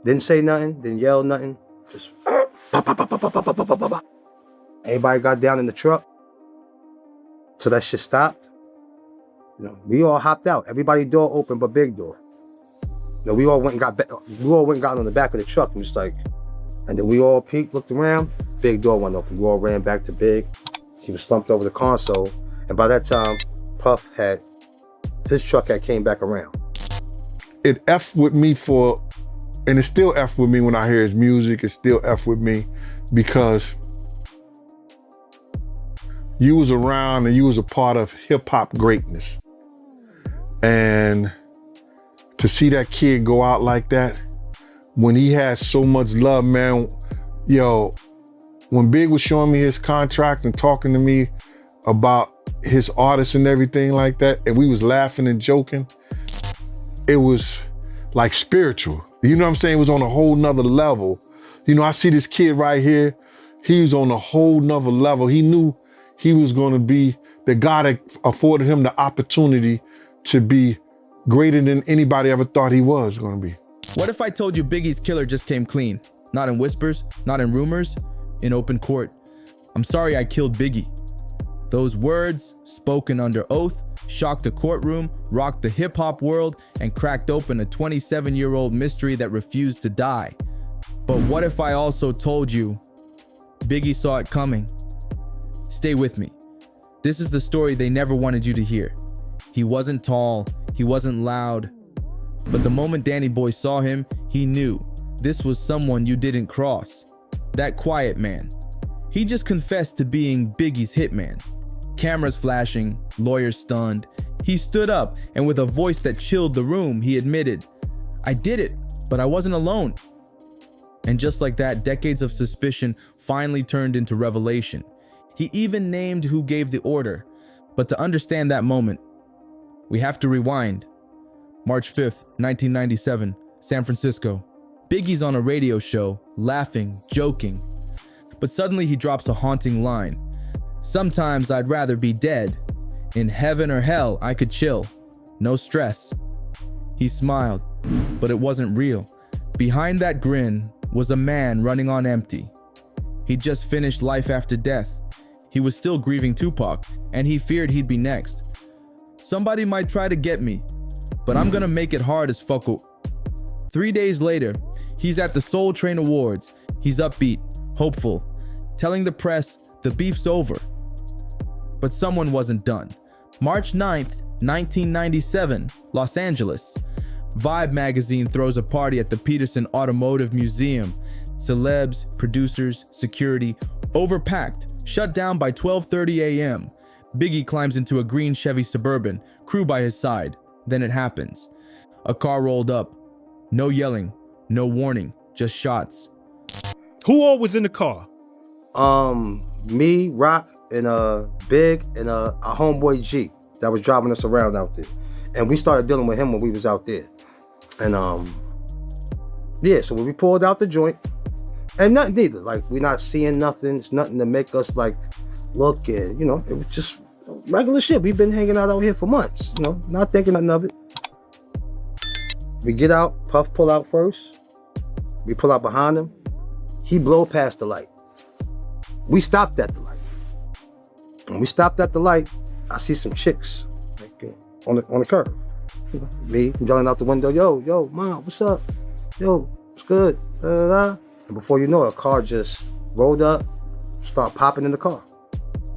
Didn't say nothing, didn't yell nothing. Just pop, pop, pop, pop, pop, pop, pop, pop, pop, pop. Everybody got down in the truck. So that shit stopped. You know, we all hopped out. Everybody door open but Big door. You know, we all went and got on the back of the truck and just like, and then we all peeked, looked around. Big door went open. We all ran back to Big. He was slumped over the console. And by that time, Puff his truck had came back around. It F with me and it still F with me when I hear his music. It still F with me because you was around and you was a part of hip hop greatness. And to see that kid go out like that, when he has so much love, man, yo, when Big was showing me his contracts and talking to me about his artists and everything like that, and we was laughing and joking, it was like spiritual. You know what I'm saying? It was on a whole nother level. You know, I see this kid right here, he was on a whole nother level. He knew he was gonna be, that God had afforded him the opportunity to be greater than anybody ever thought he was gonna be. What if I told you Biggie's killer just came clean? Not in whispers, not in rumors, in open court. I'm sorry I killed Biggie. Those words, spoken under oath, shocked a courtroom, rocked the hip-hop world, and cracked open a 27-year-old mystery that refused to die. But what if I also told you Biggie saw it coming? Stay with me. This is the story they never wanted you to hear. He wasn't tall, he wasn't loud, but the moment Danny Boy saw him, he knew this was someone you didn't cross. That quiet man. He just confessed to being Biggie's hitman. Cameras flashing, lawyers stunned. He stood up, and with a voice that chilled the room, he admitted, "I did it, but I wasn't alone." And just like that, decades of suspicion finally turned into revelation. He even named who gave the order. But to understand that moment, we have to rewind. March 5th, 1997, San Francisco. Biggie's on a radio show, laughing, joking. But suddenly he drops a haunting line. "Sometimes I'd rather be dead. In heaven or hell, I could chill. No stress." He smiled, but it wasn't real. Behind that grin was a man running on empty. He'd just finished life after death. He was still grieving Tupac, and he feared he'd be next. "Somebody might try to get me, but I'm gonna make it hard as fuck." 3 days later, he's at the Soul Train Awards. He's upbeat, hopeful, telling the press the beef's over. But someone wasn't done. March 9th, 1997, Los Angeles. Vibe magazine throws a party at the Peterson Automotive Museum. Celebs, producers, security, overpacked, shut down by 12:30 a.m. Biggie climbs into a green Chevy Suburban, crew by his side. Then it happens. A car rolled up. No yelling, no warning, just shots. Who all was in the car? Me, Rock, and Big, and our homeboy G that was driving us around out there. And we started dealing with him when we was out there. And yeah, so when we pulled out the joint, and nothing neither. Like, we're not seeing nothing. It's nothing to make us like look at, you know, it was just regular shit. We've been hanging out here for months, you know, not thinking nothing of it. We get out, Puff pull out first. We pull out behind him. He blow past the light. We stopped at the light. When we stopped at the light, I see some chicks like, on the curb. You know, me yelling out the window, yo, mom, what's up? Yo, what's good? Da, da, da. And before you know it, a car just rolled up, start popping in the car.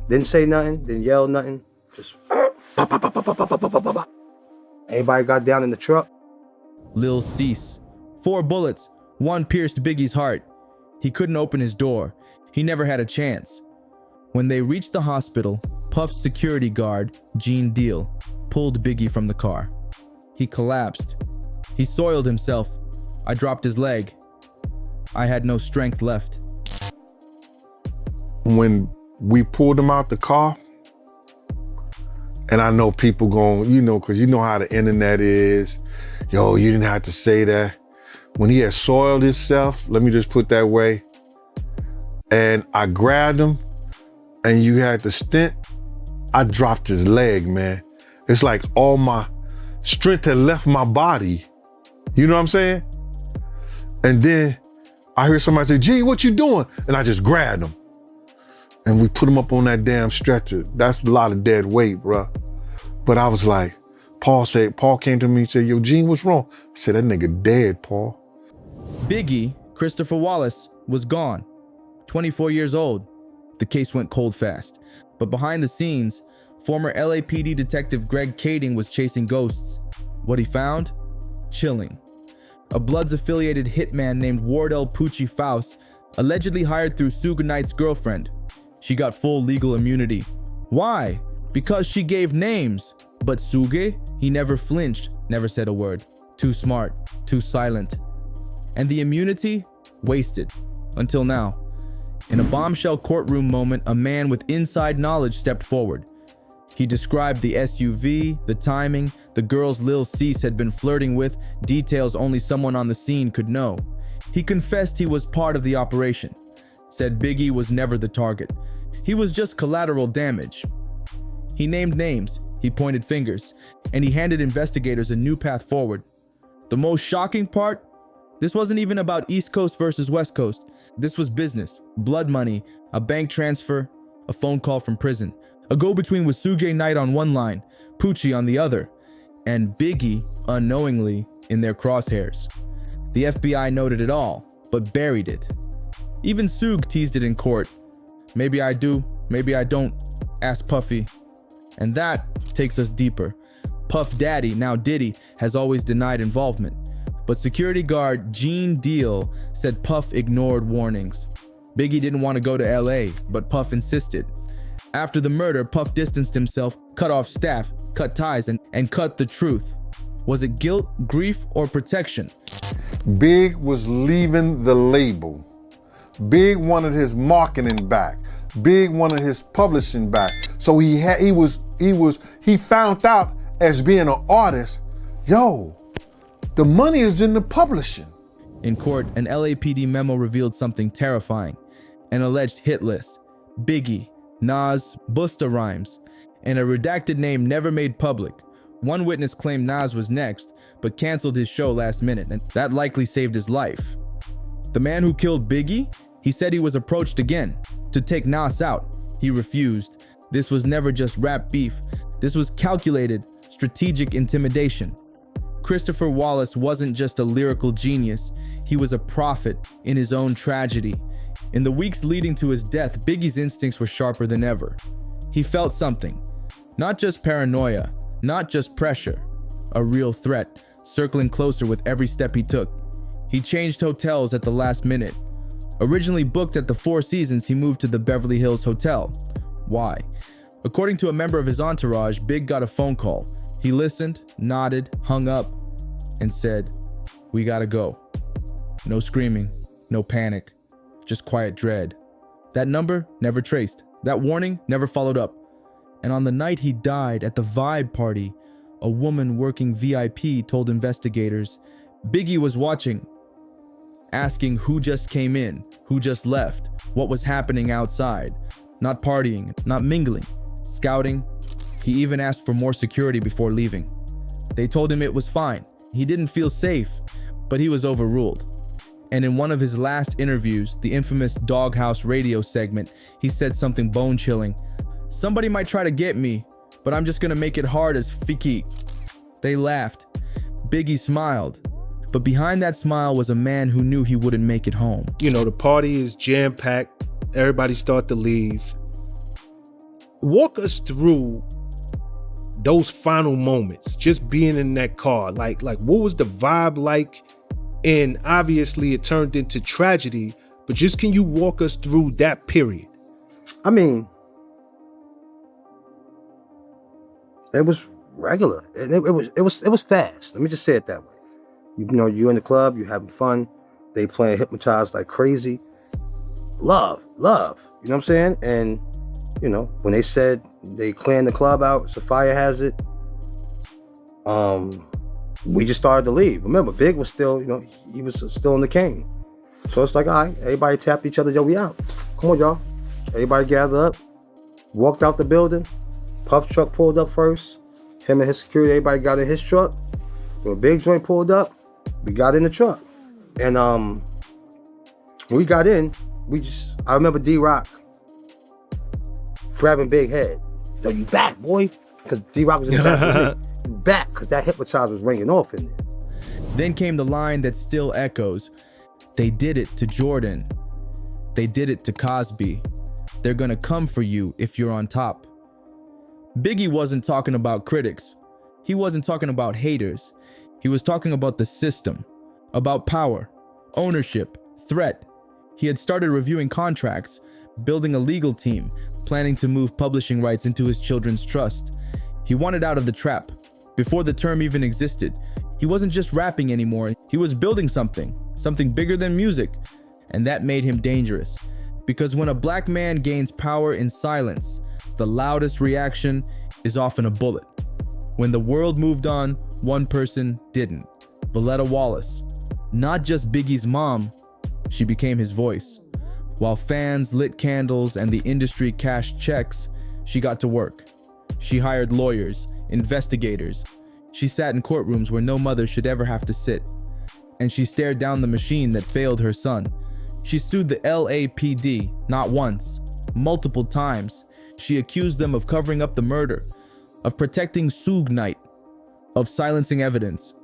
Didn't say nothing, didn't yell nothing, just pop, pop, pop, pop, pop, pop, pop, pop, pop. Everybody got down in the truck. Lil Cease. 4 bullets, 1 pierced Biggie's heart. He couldn't open his door. He never had a chance. When they reached the hospital, Puff's security guard, Gene Deal, pulled Biggie from the car. He collapsed. He soiled himself. I dropped his leg. I had no strength left. When we pulled him out the car, and I know people going, you know, because you know how the internet is. Yo, you didn't have to say that. When he had soiled himself, let me just put that way, and I grabbed him, and you had the stent, I dropped his leg, man. It's like all my strength had left my body. You know what I'm saying? And then I hear somebody say, G, what you doing? And I just grabbed him. And we put him up on that damn stretcher. That's a lot of dead weight, bruh. But I was like, Paul came to me and said, yo, Gene, what's wrong? I said, that nigga dead, Paul. Biggie, Christopher Wallace, was gone. 24 years old. The case went cold fast. But behind the scenes, former LAPD detective Greg Kading was chasing ghosts. What he found? Chilling. A Bloods-affiliated hitman named Wardell Poochie Faust, allegedly hired through Suge Knight's girlfriend. She got full legal immunity. Why? Because she gave names. But Suge, he never flinched, never said a word. Too smart, too silent. And the immunity? Wasted. Until now. In a bombshell courtroom moment, a man with inside knowledge stepped forward. He described the SUV, the timing, the girls Lil Cease had been flirting with, details only someone on the scene could know. He confessed he was part of the operation. Said Biggie was never the target. He was just collateral damage. He named names, he pointed fingers, and he handed investigators a new path forward. The most shocking part? This wasn't even about East Coast versus West Coast. This was business, blood money, a bank transfer, a phone call from prison. A go-between with Suge Knight on one line, Poochie on the other, and Biggie, unknowingly, in their crosshairs. The FBI noted it all, but buried it. Even Suge teased it in court. Maybe I do, maybe I don't, asked Puffy. And that takes us deeper. Puff Daddy, now Diddy, has always denied involvement. But security guard Gene Deal said Puff ignored warnings. Biggie didn't want to go to LA, but Puff insisted. After the murder, Puff distanced himself, cut off staff, cut ties, and cut the truth. Was it guilt, grief, or protection? Big was leaving the label. Big wanted his marketing back. Big wanted his publishing back. So he found out as being an artist, yo, the money is in the publishing. In court, an LAPD memo revealed something terrifying. An alleged hit list. Biggie, Nas, Busta Rhymes, and a redacted name never made public. One witness claimed Nas was next, but canceled his show last minute, and that likely saved his life. The man who killed Biggie? He said he was approached again to take Nas out. He refused. This was never just rap beef. This was calculated, strategic intimidation. Christopher Wallace wasn't just a lyrical genius. He was a prophet in his own tragedy. In the weeks leading to his death, Biggie's instincts were sharper than ever. He felt something. Not just paranoia, not just pressure. A real threat, circling closer with every step he took. He changed hotels at the last minute. Originally booked at the Four Seasons, he moved to the Beverly Hills Hotel. Why? According to a member of his entourage, Big got a phone call. He listened, nodded, hung up, and said, "We gotta go." No screaming, no panic, just quiet dread. That number never traced. That warning never followed up. And on the night he died at the Vibe party, a woman working VIP told investigators Biggie was watching, asking who just came in, who just left, what was happening outside. Not partying, not mingling, scouting. He even asked for more security before leaving. They told him it was fine. He didn't feel safe, but he was overruled. And in one of his last interviews, the infamous Doghouse radio segment, he said something bone-chilling. "Somebody might try to get me, but I'm just gonna make it hard as Fiki." They laughed. Biggie smiled. But behind that smile was a man who knew he wouldn't make it home. You know, the party is jam-packed. Everybody start to leave. Walk us through those final moments, just being in that car. Like what was the vibe like? And obviously it turned into tragedy, but just can you walk us through that period? I mean, it was regular. It was fast. Let me just say it that way. You know, you're in the club, you're having fun. They playing Hypnotized like crazy. Love. You know what I'm saying? And, you know, when they said they clearing the club out, it's a fire hazard, we just started to leave. Remember, Big was still, you know, he was still in the cane. So it's like, all right, everybody tapped each other, yo, we out. Come on, y'all. Everybody gathered up, walked out the building. Puff truck pulled up first. Him and his security, everybody got in his truck. When Big Joint pulled up, we got in the truck. And when we got in, I remember D-Rock grabbing Big Head. Yo, you back, boy? Because D-Rock was in the back. You back, because that hypnotizer was ringing off in there. Then came the line that still echoes. They did it to Jordan. They did it to Cosby. They're gonna come for you if you're on top. Biggie wasn't talking about critics. He wasn't talking about haters. He was talking about the system, about power, ownership, threat. He had started reviewing contracts, building a legal team, planning to move publishing rights into his children's trust. He wanted out of the trap. Before the term even existed, he wasn't just rapping anymore. He was building something bigger than music. And that made him dangerous. Because when a black man gains power in silence, the loudest reaction is often a bullet. When the world moved on, one person didn't. Valetta Wallace. Not just Biggie's mom, she became his voice. While fans lit candles and the industry cashed checks, she got to work. She hired lawyers, investigators. She sat in courtrooms where no mother should ever have to sit. And she stared down the machine that failed her son. She sued the LAPD, not once, multiple times. She accused them of covering up the murder, of protecting Suge Knight, of silencing evidence.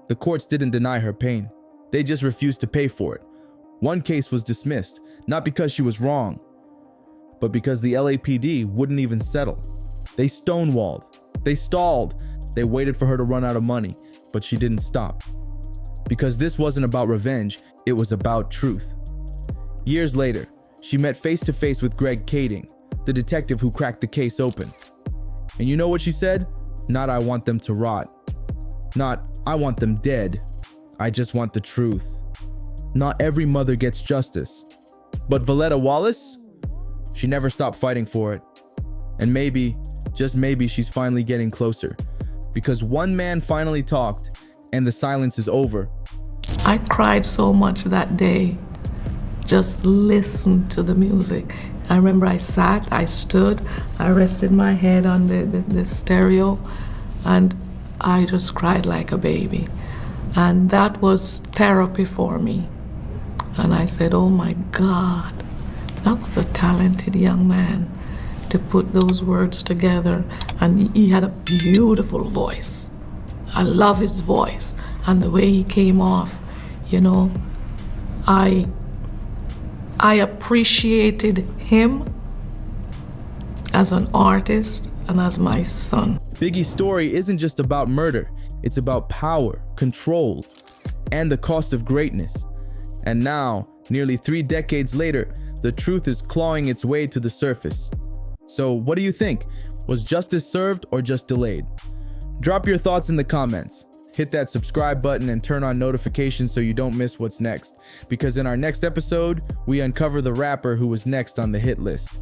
The courts didn't deny her pain. They just refused to pay for it. One case was dismissed, not because she was wrong, but because the LAPD wouldn't even settle. They stonewalled. They stalled. They waited for her to run out of money, but she didn't stop. Because this wasn't about revenge, it was about truth. Years later, she met face to face with Kading, the detective who cracked the case open. And you know what she said? Not, I want them to rot. Not, I want them dead. I just want the truth. Not every mother gets justice. But Valetta Wallace? She never stopped fighting for it. And maybe, just maybe, she's finally getting closer. Because one man finally talked, and the silence is over. I cried so much that day. Just listened to the music. I remember I sat, I stood, I rested my head on the stereo, and I just cried like a baby. And that was therapy for me. And I said, oh my God, that was a talented young man to put those words together. And he had a beautiful voice. I love his voice and the way he came off, you know. I appreciated him as an artist and as my son. Biggie's story isn't just about murder. It's about power, control, and the cost of greatness. And now, nearly 3 decades later, the truth is clawing its way to the surface. So what do you think? Was justice served or just delayed? Drop your thoughts in the comments. Hit that subscribe button and turn on notifications so you don't miss what's next. Because in our next episode, we uncover the rapper who was next on the hit list.